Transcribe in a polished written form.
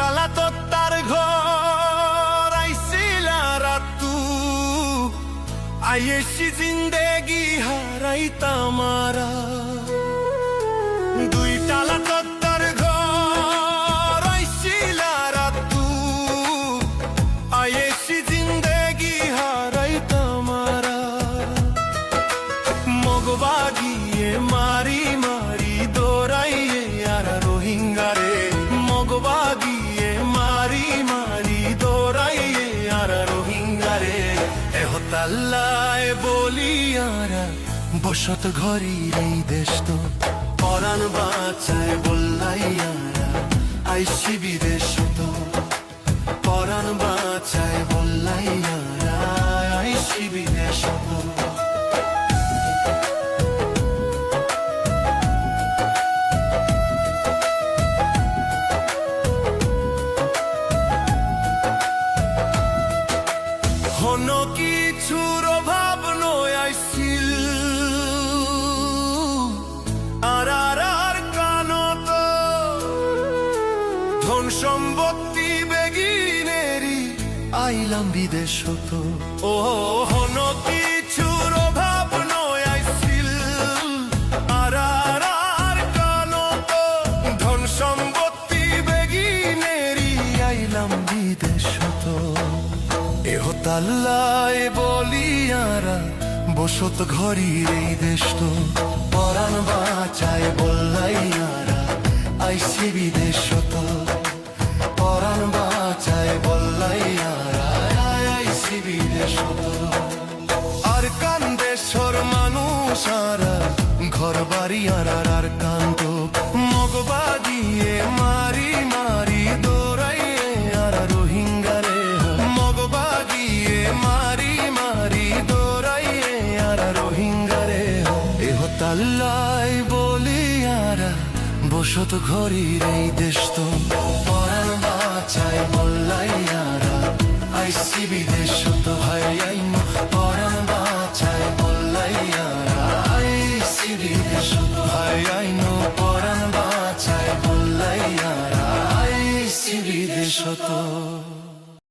টালা তার ঘর আইছিলা রাতু আইয়েছি জিন্দেগি হারাইতা মারা দুই টালা তার ঘর আইছিলা রাতু আইয়েছি জিন্দেগি হারাইতা মারা মগবাগিয়ে মারি মারি দৌড়াইয়ে আর রোহিঙ্গারে মগবাগিয়ে মারি মারি দৌড়াইয়ে আর রোহিঙ্গারে এহতাল্লায় বলিয়ারা বসত ঘরের এই দেশ তো পরাণ বাঁচায় বললাইয়ারা আইসি বিদেশ তো পরাণ বাঁচায় বললাইয়ারা আইসি বিদেশ তো কোনো কিছুর অভাব নয় আইছিল আর কানত ধন সম্পত্তি বেগিনেরি আইলাম বিদেশ তো ও কোনো কিছুর অভাব নয় আইছিল আর কানত ধন সম্পত্তি বেগিনেরি আইলাম বিদেশ তো এহতাল্লায় বলিয়ারা বসত ঘরের এই দেশ তো পরাণ বাঁচায় বললাইয়ারা আইসি বিদেশ তো পরাণ বাঁচায় বললাইয়ারা আইসি বিদেশ তো আর কান দেশর মানুষ আরা ঘর বাড়ি আর কান্দ মগবাগিয়ে মারি মারি দৌড়াইয়ে আর রোহিঙ্গারে মগবাগিয়ে মারি মারি দৌড়াইয়ে আর রোহিঙ্গারে এহতাল্লায় বলিয়ারা বসত ঘরের এই দেশ তো পরাণ বাঁচায় বললাইয়ারা আইসি বিদেশ তো হাই পরাণ বাঁচায় বললাইয়ারা আইসি বিদেশ তো হাই পরাণ বাঁচায় বললাইয়ারা আইসি বিদেশ তো